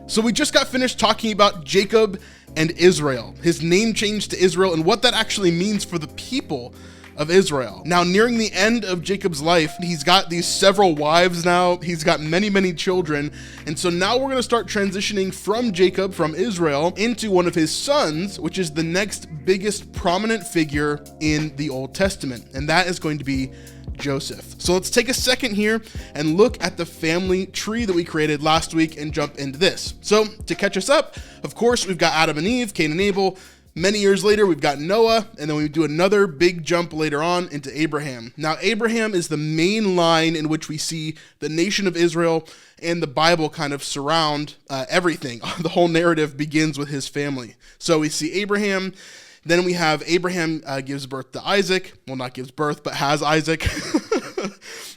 So we just got finished talking about Jacob and Israel, his name change to Israel, and what that actually means for the people of Israel. Now, nearing the end of Jacob's life, he's got these several wives now, he's got many children, and so now we're going to start transitioning from Jacob, from Israel, into one of his sons, which is the next biggest prominent figure in the Old Testament, and that is going to be Joseph. So let's take a second here and look at the family tree that we created last week and jump into this. So to catch us up, of course, we've got Adam and Eve, Cain and Abel. Many years later, we've got Noah, and then we do another big jump later on into Abraham. Now, Abraham is the main line in which we see the nation of Israel and the Bible kind of surround everything. The whole narrative begins with his family. So we see Abraham. Then we have Abraham gives birth to Isaac. Well, not gives birth, but has Isaac.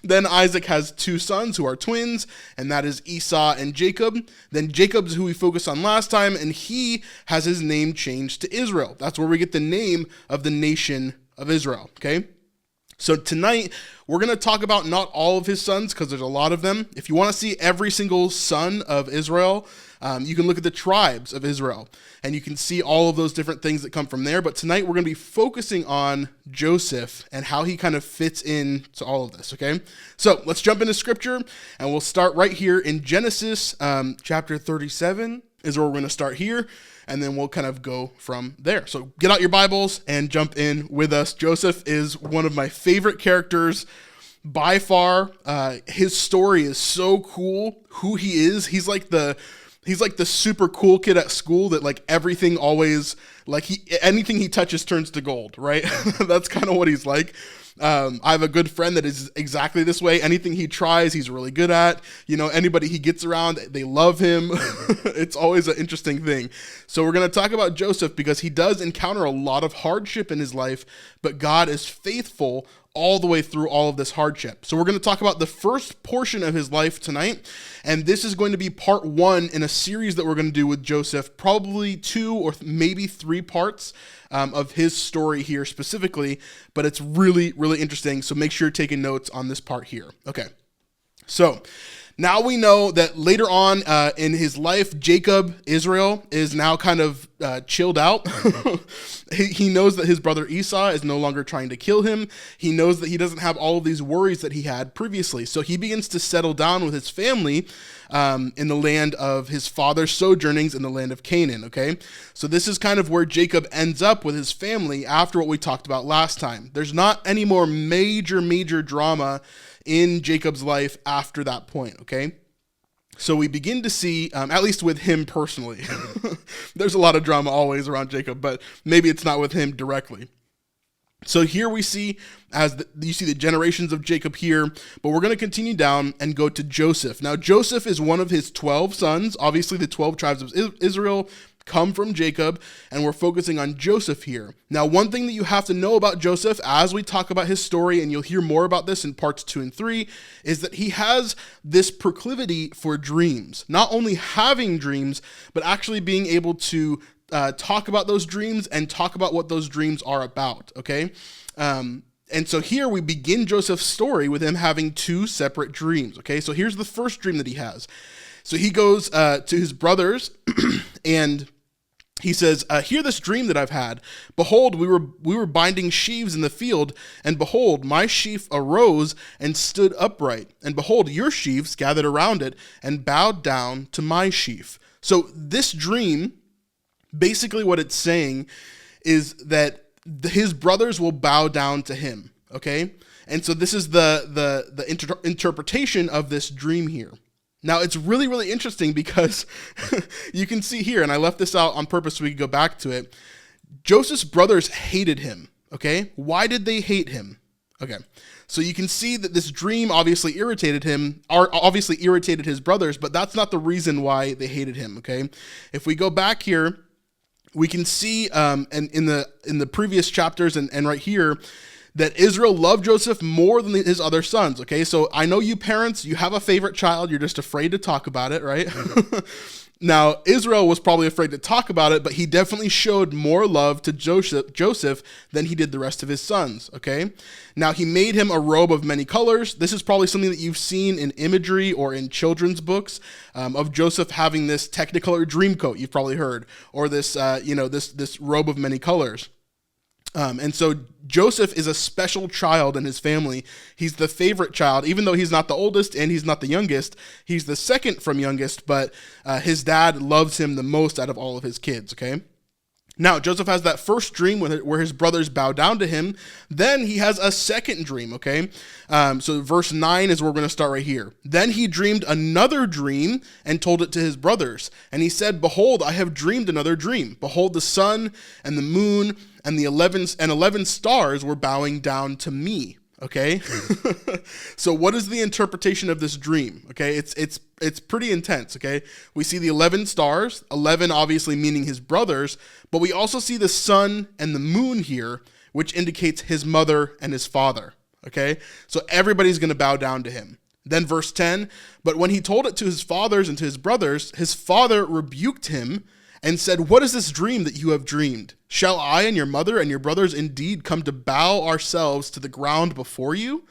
Then Isaac has two sons who are twins, and that is Esau and Jacob. Then Jacob's who we focused on last time, and he has his name changed to Israel. That's where we get the name of the nation of Israel, okay? So tonight, we're going to talk about not all of his sons, because there's a lot of them. If you want to see every single son of Israel, you can look at the tribes of Israel, and you can see all of those different things that come from there. But tonight, we're going to be focusing on Joseph and how he kind of fits into all of this, okay? So let's jump into scripture, and we'll start right here in Genesis chapter 37 is where we're going to start here, and then we'll kind of go from there. So get out your Bibles and jump in with us. Joseph is one of my favorite characters by far. His story is so cool. Who he is, he's like the super cool kid at school that like everything always, like anything he touches turns to gold, right? That's kind of what he's like. I have a good friend that is exactly this way. Anything he tries, he's really good at. You know, anybody he gets around, they love him. It's always an interesting thing. So we're going to talk about Joseph because he does encounter a lot of hardship in his life, but God is faithful all the way through all of this hardship. So we're going to talk about the first portion of his life tonight, and this is going to be part one in a series that we're going to do with Joseph, probably 2 or maybe 3 parts of his story here specifically, but it's really interesting, so make sure you're taking notes on this part here. Okay, so now we know that later on in his life, Jacob, Israel, is now kind of chilled out. He knows that his brother Esau is no longer trying to kill him. He knows that he doesn't have all of these worries that he had previously. So he begins to settle down with his family in the land of his father's sojournings in the land of Canaan, okay? So this is kind of where Jacob ends up with his family after what we talked about last time. There's not any more major drama in Jacob's life after that point, okay? So we begin to see, at least with him personally, there's a lot of drama always around Jacob, but maybe it's not with him directly. So here we see, you see the generations of Jacob here, but we're going to continue down and go to Joseph. Now, Joseph is one of his 12 sons. Obviously, the 12 tribes of Israel come from Jacob, and we're focusing on Joseph here. Now, one thing that you have to know about Joseph as we talk about his story, and you'll hear more about this in parts 2 and 3, is that he has this proclivity for dreams. Not only having dreams, but actually being able to talk about those dreams and talk about what those dreams are about, okay? And so here we begin Joseph's story with him having 2 separate dreams, okay? So here's the first dream that he has. So he goes to his brothers and he says, hear this dream that I've had. Behold, we were binding sheaves in the field, and behold, my sheaf arose and stood upright. And behold, your sheaves gathered around it and bowed down to my sheaf. So this dream, basically what it's saying is that his brothers will bow down to him, okay? And so this is the interpretation of this dream here. Now, it's really interesting because you can see here, and I left this out on purpose so we could go back to it. Joseph's brothers hated him, okay? Why did they hate him? Okay, so you can see that this dream obviously irritated him, or obviously irritated his brothers, but that's not the reason why they hated him, okay? If we go back here, we can see and in the previous chapters and right here, that Israel loved Joseph more than his other sons, okay? So I know you parents, you have a favorite child, you're just afraid to talk about it, right? Now, Israel was probably afraid to talk about it, but he definitely showed more love to Joseph than he did the rest of his sons, okay? Now, he made him a robe of many colors. This is probably something that you've seen in imagery or in children's books of Joseph having this Technicolor dream coat, you've probably heard, or this, this robe of many colors. And so Joseph is a special child in his family. He's the favorite child, even though he's not the oldest and he's not the youngest. He's the second from youngest, but his dad loves him the most out of all of his kids, okay? Now, Joseph has that first dream where his brothers bow down to him. Then he has a second dream, okay? So verse 9 is where we're going to start right here. Then he dreamed another dream and told it to his brothers. And he said, "Behold, I have dreamed another dream. Behold, the sun and the moon and the 11 stars were bowing down to me." Okay. So what is the interpretation of this dream? Okay. It's pretty intense. Okay. We see the 11 stars, 11 obviously meaning his brothers, but we also see the sun and the moon here, which indicates his mother and his father. Okay. So everybody's going to bow down to him. Then verse 10, but when he told it to his fathers and to his brothers, his father rebuked him and said, "What is this dream that you have dreamed? Shall I and your mother and your brothers indeed come to bow ourselves to the ground before you?"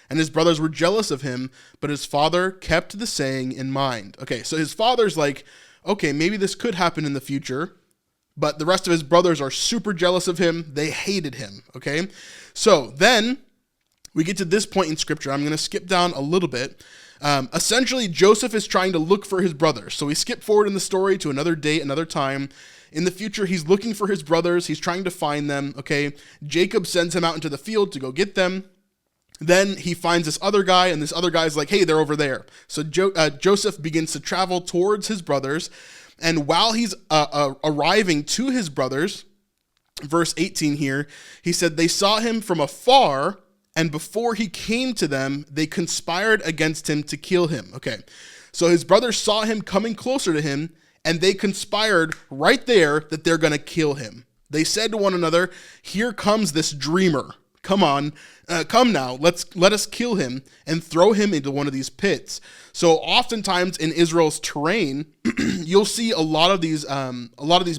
And his brothers were jealous of him, but his father kept the saying in mind. Okay, so his father's like, okay, maybe this could happen in the future, but the rest of his brothers are super jealous of him. They hated him, okay? So then we get to this point in scripture. I'm going to skip down a little bit. Essentially, Joseph is trying to look for his brothers. So we skip forward in the story to another date, another time. In the future, he's looking for his brothers. He's trying to find them, okay? Jacob sends him out into the field to go get them. Then he finds this other guy, and this other guy's like, "Hey, they're over there." So Joseph begins to travel towards his brothers. And while he's arriving to his brothers, verse 18 here, he said, "They saw him from afar, and before he came to them, they conspired against him to kill him." Okay, so his brothers saw him coming closer to him, and they conspired right there that they're going to kill him. They said to one another, "Here comes this dreamer. Come on, come now, let us kill him and throw him into one of these pits." So oftentimes in Israel's terrain, you'll see a lot of these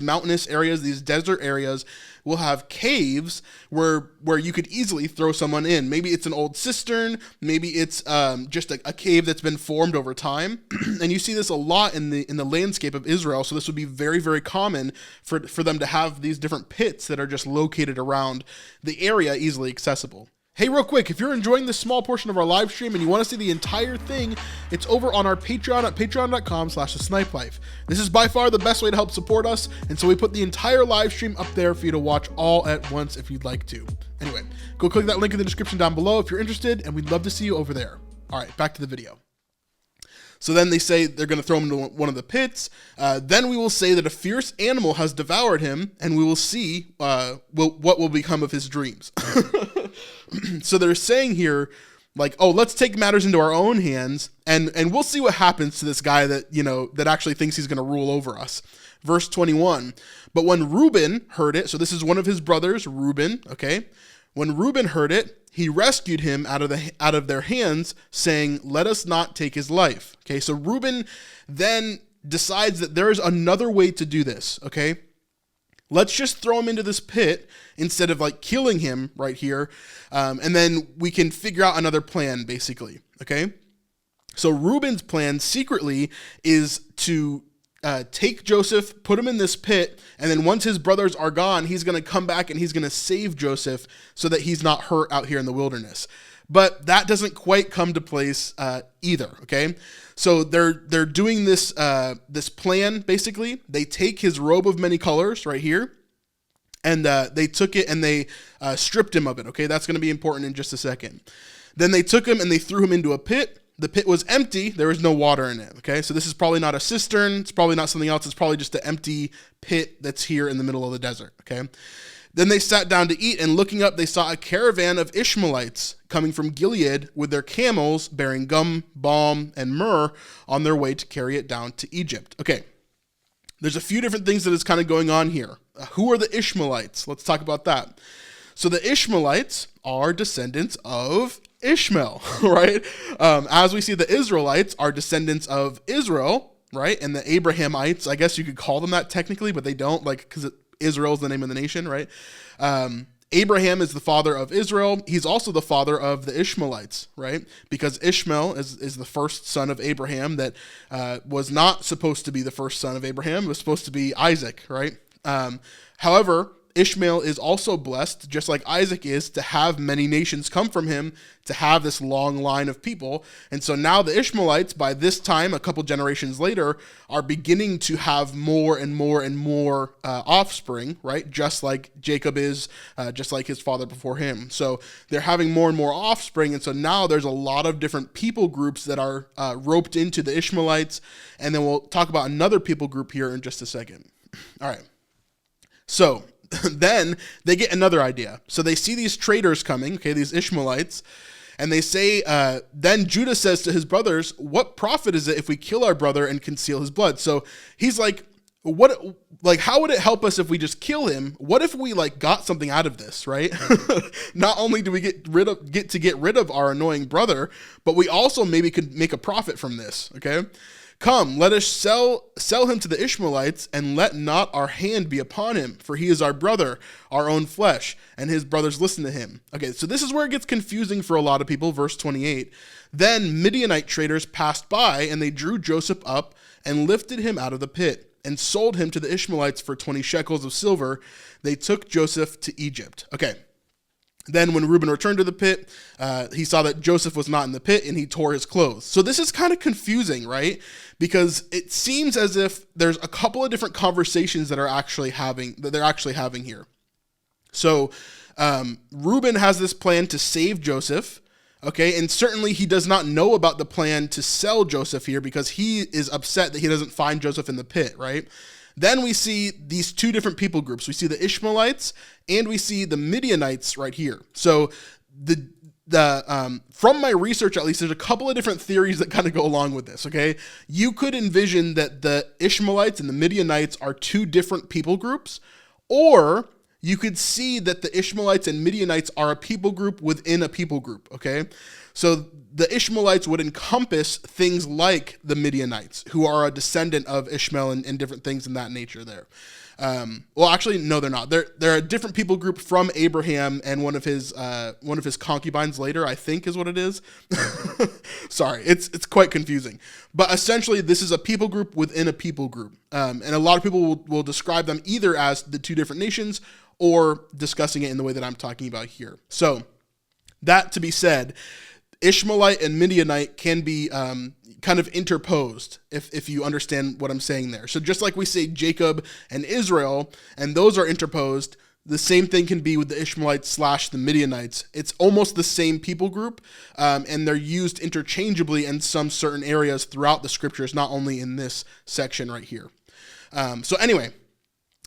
mountainous areas, these desert areas will have caves where you could easily throw someone in. Maybe it's an old cistern, maybe it's just a cave that's been formed over time. And you see this a lot in the landscape of Israel. So this would be very, very common for them to have these different pits that are just located around the area, easily accessible. Hey, real quick, if you're enjoying this small portion of our live stream and you want to see the entire thing, it's over on our Patreon at patreon.com/thesnipelife. This is by far the best way to help support us, and so we put the entire live stream up there for you to watch all at once if you'd like to. Anyway, go click that link in the description down below if you're interested, and we'd love to see you over there. All right, back to the video. So then they say they're going to throw him into one of the pits. Then we will say that a fierce animal has devoured him, and we will see what will become of his dreams. So they're saying here, like, oh, let's take matters into our own hands, and we'll see what happens to this guy that actually thinks he's going to rule over us. Verse 21, but when Reuben heard it, so this is one of his brothers, Reuben, okay? When Reuben heard it, he rescued him out of their hands, saying, "Let us not take his life." Okay, so Reuben then decides that there is another way to do this, okay? Let's just throw him into this pit instead of like killing him right here, and then we can figure out another plan, basically, okay? So Reuben's plan secretly is to take Joseph, put him in this pit, and then once his brothers are gone, he's going to come back and he's going to save Joseph so that he's not hurt out here in the wilderness. But that doesn't quite come to place either, okay? So they're doing this plan, basically. They take his robe of many colors right here, and they took it and they stripped him of it, okay? That's going to be important in just a second. Then they took him and they threw him into a pit. The pit was empty. There was no water in it, okay? So this is probably not a cistern. It's probably not something else. It's probably just an empty pit that's here in the middle of the desert, okay? Then they sat down to eat, and looking up, they saw a caravan of Ishmaelites coming from Gilead with their camels bearing gum, balm, and myrrh on their way to carry it down to Egypt. Okay, there's a few different things that is kind of going on here. Who are the Ishmaelites? Let's talk about that. So the Ishmaelites are descendants of Ishmael, right? As we see, the Israelites are descendants of Israel, right? And the Abrahamites, I guess you could call them that technically, but they don't, like, because Israel is the name of the nation, right? Abraham is the father of Israel. He's also the father of the Ishmaelites, right? Because Ishmael is the first son of Abraham that was not supposed to be the first son of Abraham. It was supposed to be Isaac, right? However, Ishmael is also blessed, just like Isaac is, to have many nations come from him, to have this long line of people. And so now the Ishmaelites, by this time, a couple generations later, are beginning to have more and more and more offspring, right? Just like Jacob is, just like his father before him. So they're having more and more offspring. And so now there's a lot of different people groups that are roped into the Ishmaelites. And then we'll talk about another people group here in just a second. All right. So then they get another idea. So they see these traders coming, okay, these Ishmaelites, and they say, then Judah says to his brothers, what profit is it if we kill our brother and conceal his blood? So he's like, how would it help us if we just kill him? What if we got something out of this, right? Not only do we get to get rid of our annoying brother, but we also maybe could make a profit from this, okay? Come, let us sell him to the Ishmaelites, and let not our hand be upon him, for he is our brother, our own flesh, and his brothers listen to him. Okay, so this is where it gets confusing for a lot of people, verse 28. Then Midianite traders passed by, and they drew Joseph up and lifted him out of the pit, and sold him to the Ishmaelites for 20 shekels of silver. They took Joseph to Egypt. Okay. Then when Reuben returned to the pit, he saw that Joseph was not in the pit, and he tore his clothes. So this is kind of confusing, right? Because it seems as if there's a couple of different conversations that they're actually having here. So Reuben has this plan to save Joseph, okay? And certainly he does not know about the plan to sell Joseph here, because he is upset that he doesn't find Joseph in the pit, right? Then we see these two different people groups. We see the Ishmaelites and we see the Midianites right here. So from my research, at least, there's a couple of different theories that kind of go along with this, okay? You could envision that the Ishmaelites and the Midianites are two different people groups, or you could see that the Ishmaelites and Midianites are a people group within a people group, okay? So the Ishmaelites would encompass things like the Midianites, who are a descendant of Ishmael and different things in that nature there. Well, actually, no, they're not. They're a different people group from Abraham and one of his concubines later, I think is what it is. Sorry, it's quite confusing. But essentially, this is a people group within a people group. And a lot of people will describe them either as the two different nations or discussing it in the way that I'm talking about here. So that to be said, Ishmaelite and Midianite can be kind of interposed, if you understand what I'm saying there. So just like we say Jacob and Israel, and those are interposed, the same thing can be with the Ishmaelites / the Midianites. It's almost the same people group, and they're used interchangeably in some certain areas throughout the scriptures, not only in this section right here. So anyway,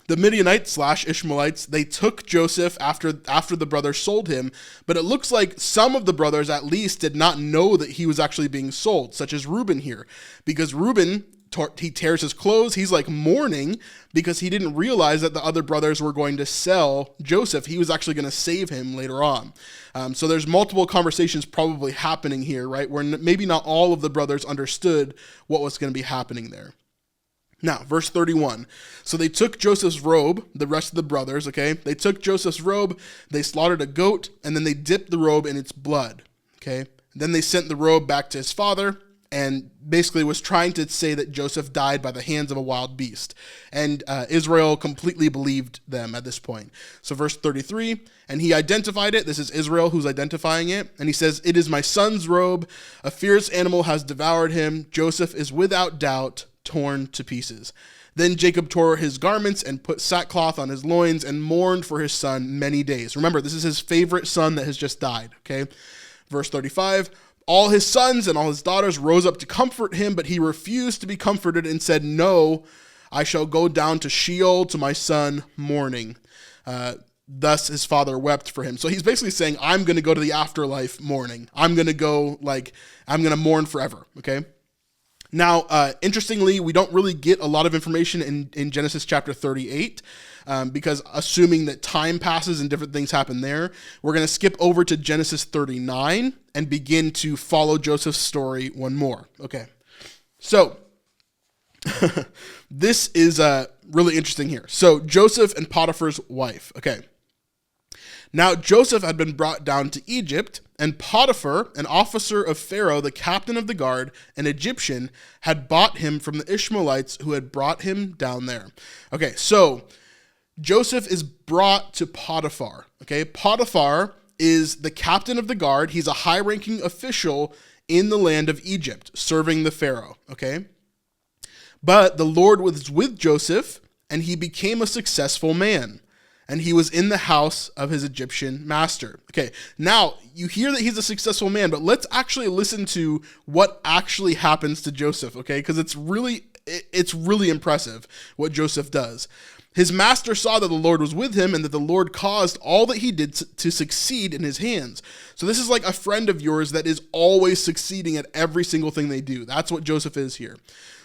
the Midianites / Ishmaelites, they took Joseph after the brothers sold him, but it looks like some of the brothers at least did not know that he was actually being sold, such as Reuben here, because Reuben, he tears his clothes. He's mourning because he didn't realize that the other brothers were going to sell Joseph. He was actually going to save him later on. So there's multiple conversations probably happening here, right, where maybe not all of the brothers understood what was going to be happening there. Now, verse 31. So they took Joseph's robe, the rest of the brothers, okay? They took Joseph's robe, they slaughtered a goat, and then they dipped the robe in its blood, okay? Then they sent the robe back to his father, and basically was trying to say that Joseph died by the hands of a wild beast. And Israel completely believed them at this point. So verse 33, and he identified it. This is Israel who's identifying it. And he says, "It is my son's robe. A fierce animal has devoured him. Joseph is without doubt torn to pieces." Then Jacob tore his garments and put sackcloth on his loins and mourned for his son many days. Remember, this is his favorite son that has just died, okay? Verse 35, all his sons and all his daughters rose up to comfort him, but he refused to be comforted and said, "No, I shall go down to Sheol to my son mourning." Thus his father wept for him. So he's basically saying, I'm going to go to the afterlife mourning. I'm going to go, I'm going to mourn forever, okay? Now, interestingly, we don't really get a lot of information in Genesis chapter 38 because assuming that time passes and different things happen there, we're going to skip over to Genesis 39 and begin to follow Joseph's story one more. Okay, so This is really interesting here. So Joseph and Potiphar's wife. Okay. Now Joseph had been brought down to Egypt, and Potiphar, an officer of Pharaoh, the captain of the guard, an Egyptian, had bought him from the Ishmaelites who had brought him down there. Okay, so Joseph is brought to Potiphar. Okay, Potiphar is the captain of the guard. He's a high-ranking official in the land of Egypt, serving the Pharaoh. Okay, but the Lord was with Joseph, and he became a successful man. And he was in the house of his Egyptian master. Okay, now you hear that he's a successful man, but let's actually listen to what actually happens to Joseph, okay? Because it's really impressive what Joseph does. His master saw that the Lord was with him and that the Lord caused all that he did to succeed in his hands. So this is like a friend of yours that is always succeeding at every single thing they do. That's what Joseph is here.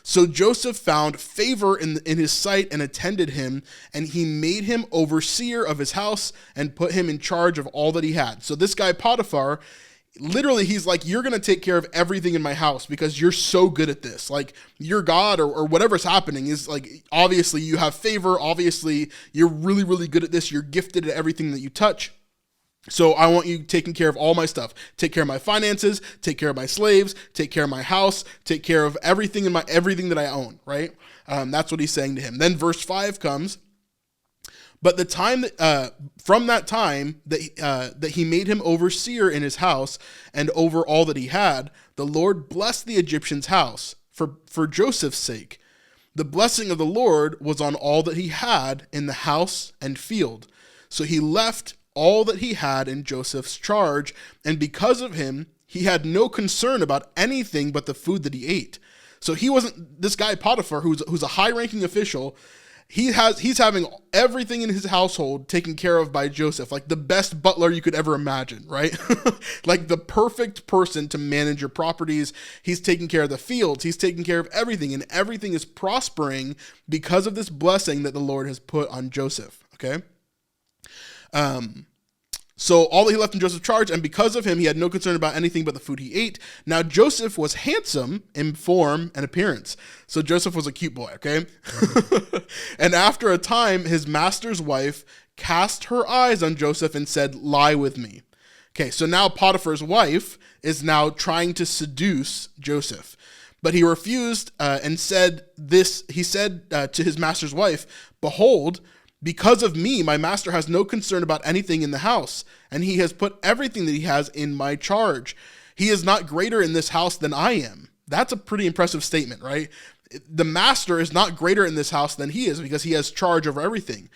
So Joseph found favor in his sight and attended him, and he made him overseer of his house and put him in charge of all that he had. So this guy Potiphar, literally, he's like, you're going to take care of everything in my house because you're so good at this. Like, your God or whatever's happening is like, obviously you have favor. Obviously, you're really, really good at this. You're gifted at everything that you touch. So I want you taking care of all my stuff. Take care of my finances, take care of my slaves, take care of my house, take care of everything everything that I own, right? That's what he's saying to him. Then verse 5 comes. But the time that from that time that he made him overseer in his house and over all that he had, the Lord blessed the Egyptian's house for Joseph's sake. The blessing of the Lord was on all that he had in the house and field. So he left all that he had in Joseph's charge, and because of him, he had no concern about anything but the food that he ate. So he wasn't, this guy Potiphar, who's a high-ranking official, he's having everything in his household taken care of by Joseph, like the best butler you could ever imagine, right? Like the perfect person to manage your properties. He's taking care of the fields. He's taking care of everything, and everything is prospering because of this blessing that the Lord has put on Joseph, okay? So all that he left in Joseph's charge, and because of him, he had no concern about anything but the food he ate. Now Joseph was handsome in form and appearance. So Joseph was a cute boy, okay? And after a time, his master's wife cast her eyes on Joseph and said, "Lie with me." Okay, so now Potiphar's wife is now trying to seduce Joseph. But he refused and said this. He said to his master's wife, "Behold, because of me, my master has no concern about anything in the house, and he has put everything that he has in my charge. He is not greater in this house than I am." That's a pretty impressive statement, right? The master is not greater in this house than he is because he has charge over everything.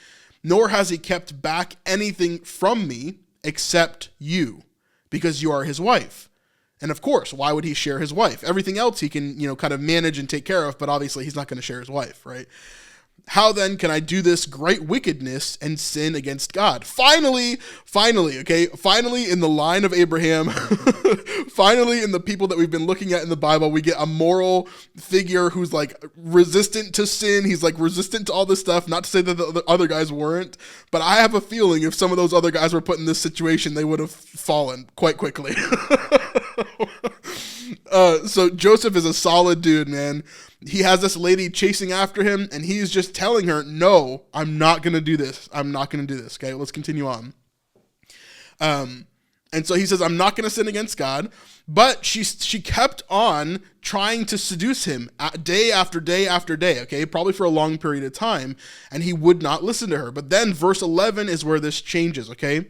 Nor has he kept back anything from me except you, because you are his wife. And of course, why would he share his wife? Everything else he can, kind of manage and take care of, but obviously he's not going to share his wife, right? How then can I do this great wickedness and sin against God? Finally, okay? Finally, in the line of Abraham, finally in the people that we've been looking at in the Bible, we get a moral figure who's like resistant to sin. He's like resistant to all this stuff. Not to say that the other guys weren't, but I have a feeling if some of those other guys were put in this situation, they would have fallen quite quickly. So Joseph is a solid dude, man. He has this lady chasing after him, and he's just telling her, "No, I'm not going to do this. I'm not going to do this." Okay, let's continue on. And so he says, "I'm not going to sin against God." But she kept on trying to seduce him day after day after day, okay, probably for a long period of time, and he would not listen to her. But then verse 11 is where this changes, okay?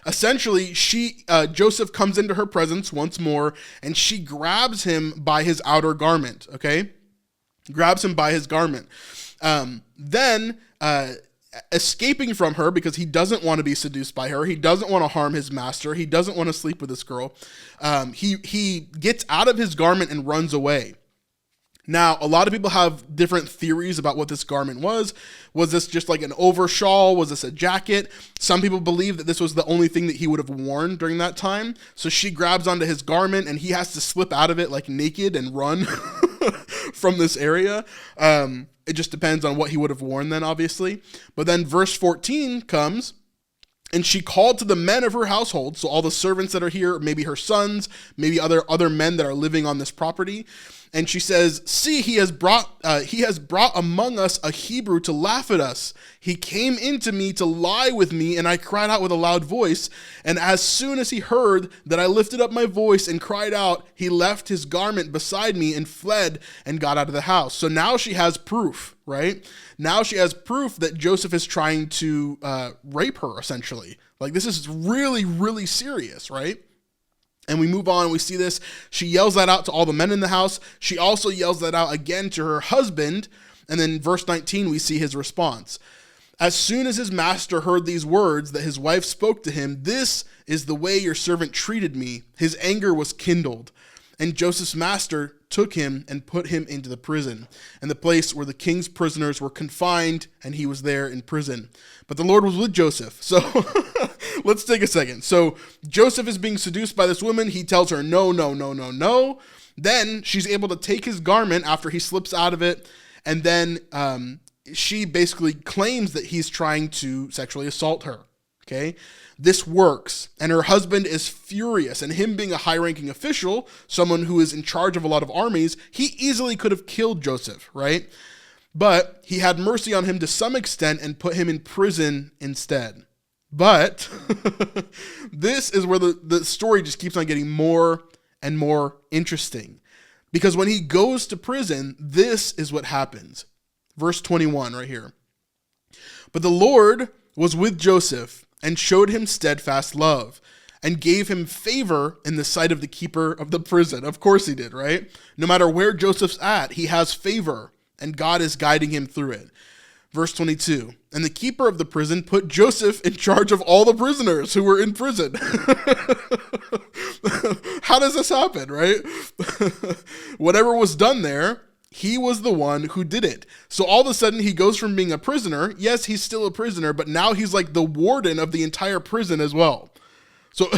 Essentially, Joseph comes into her presence once more, and she grabs him by his outer garment, okay? Grabs him by his garment. Then, escaping from her because he doesn't want to be seduced by her, he doesn't want to harm his master, he doesn't want to sleep with this girl, he gets out of his garment and runs away. Now, a lot of people have different theories about what this garment was. Was this just like an overshawl? Was this a jacket? Some people believe that this was the only thing that he would have worn during that time. So she grabs onto his garment and he has to slip out of it like naked and run from this area. It just depends on what he would have worn then, obviously. But then verse 14 comes, and she called to the men of her household, so all the servants that are here, maybe her sons, maybe other men that are living on this property. And she says, see, he has brought among us a Hebrew to laugh at us. He came into me to lie with me, and I cried out with a loud voice. And as soon as he heard that I lifted up my voice and cried out, he left his garment beside me and fled and got out of the house. So now she has proof, right? Now she has proof that Joseph is trying to rape her, essentially. Like, this is really, really serious, right? And we move on, we see this. She yells that out to all the men in the house. She also yells that out again to her husband. And then verse 19, we see his response. As soon as his master heard these words that his wife spoke to him, this is the way your servant treated me. His anger was kindled. And Joseph's master took him and put him into the prison, and the place where the king's prisoners were confined, and he was there in prison. But the Lord was with Joseph. So let's take a second. So Joseph is being seduced by this woman. He tells her, no, no, no, no, no. Then she's able to take his garment after he slips out of it. And then she basically claims that he's trying to sexually assault her. Okay. This works, and her husband is furious, and him being a high-ranking official, someone who is in charge of a lot of armies, he easily could have killed Joseph, right? But he had mercy on him to some extent and put him in prison instead. But this is where the story just keeps on getting more and more interesting, because when he goes to prison, this is what happens. Verse 21 right here. But the Lord was with Joseph and showed him steadfast love, and gave him favor in the sight of the keeper of the prison. Of course he did, right? No matter where Joseph's at, he has favor, and God is guiding him through it. Verse 22, and the keeper of the prison put Joseph in charge of all the prisoners who were in prison. How does this happen, right? Whatever was done there, he was the one who did it. So all of a sudden he goes from being a prisoner. Yes, he's still a prisoner, but now he's like the warden of the entire prison as well. So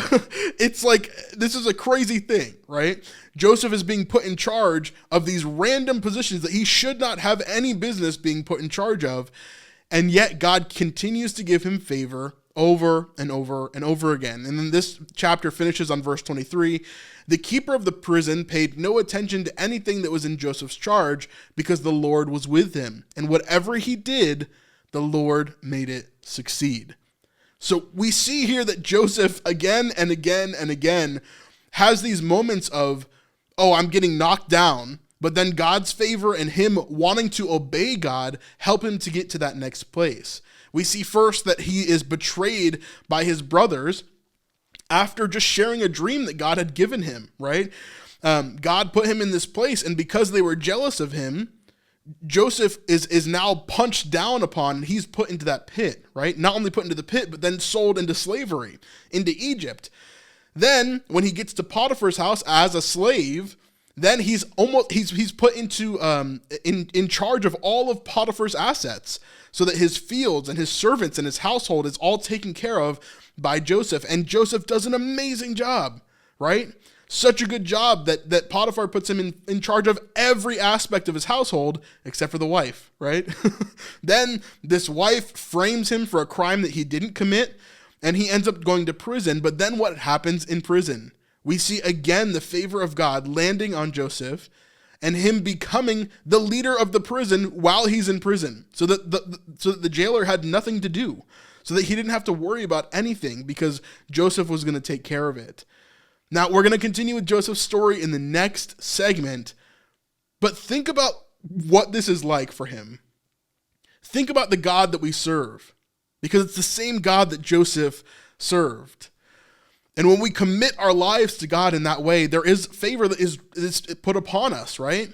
it's like, this is a crazy thing, right? Joseph is being put in charge of these random positions that he should not have any business being put in charge of. And yet God continues to give him favor over and over and over again. And then this chapter finishes on verse 23. The keeper of the prison paid no attention to anything that was in Joseph's charge, because the Lord was with him. And whatever he did, the Lord made it succeed. So we see here that Joseph again and again and again has these moments of, oh, I'm getting knocked down, but then God's favor and him wanting to obey God help him to get to that next place. We see first that he is betrayed by his brothers after just sharing a dream that God had given him, right? God put him in this place, and because they were jealous of him, Joseph is now punched down upon. He's put into that pit, right? Not only put into the pit, but then sold into slavery, into Egypt. Then when he gets to Potiphar's house as a slave, then he's put into in charge of all of Potiphar's assets, so that his fields and his servants and his household is all taken care of by Joseph. And Joseph does an amazing job, right? Such a good job that Potiphar puts him in charge of every aspect of his household except for the wife, right? Then this wife frames him for a crime that he didn't commit, and he ends up going to prison. But then what happens in prison? We see again the favor of God landing on Joseph and him becoming the leader of the prison while he's in prison, so that the jailer had nothing to do, so that he didn't have to worry about anything because Joseph was going to take care of it. Now, we're going to continue with Joseph's story in the next segment, but think about what this is like for him. Think about the God that we serve, because it's the same God that Joseph served. And when we commit our lives to God in that way, there is favor that is put upon us, right?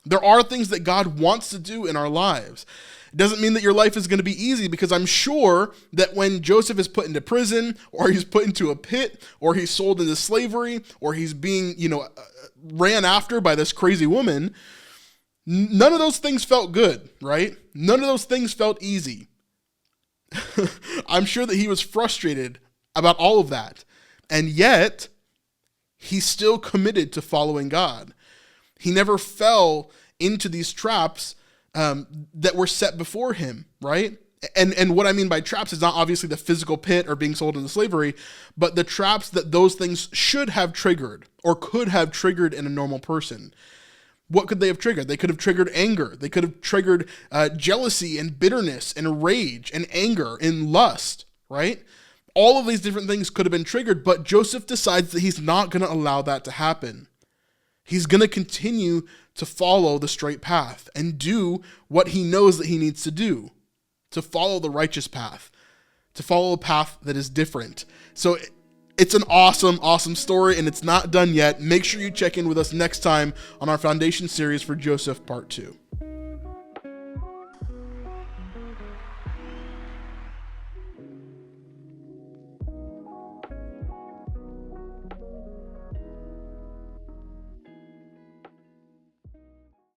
There are things that God wants to do in our lives. It doesn't mean that your life is going to be easy, because I'm sure that when Joseph is put into prison, or he's put into a pit, or he's sold into slavery, or he's being, ran after by this crazy woman, none of those things felt good, right? None of those things felt easy. I'm sure that he was frustrated about all of that. And yet, he's still committed to following God. He never fell into these traps that were set before him, right? And what I mean by traps is not obviously the physical pit or being sold into slavery, but the traps that those things should have triggered or could have triggered in a normal person. What could they have triggered? They could have triggered anger. They could have triggered jealousy and bitterness and rage and anger and lust, right? All of these different things could have been triggered, but Joseph decides that he's not going to allow that to happen. He's going to continue to follow the straight path and do what he knows that he needs to do, to follow the righteous path, to follow a path that is different. So it's an awesome, awesome story, and it's not done yet. Make sure you check in with us next time on our Foundation series for Joseph Part 2.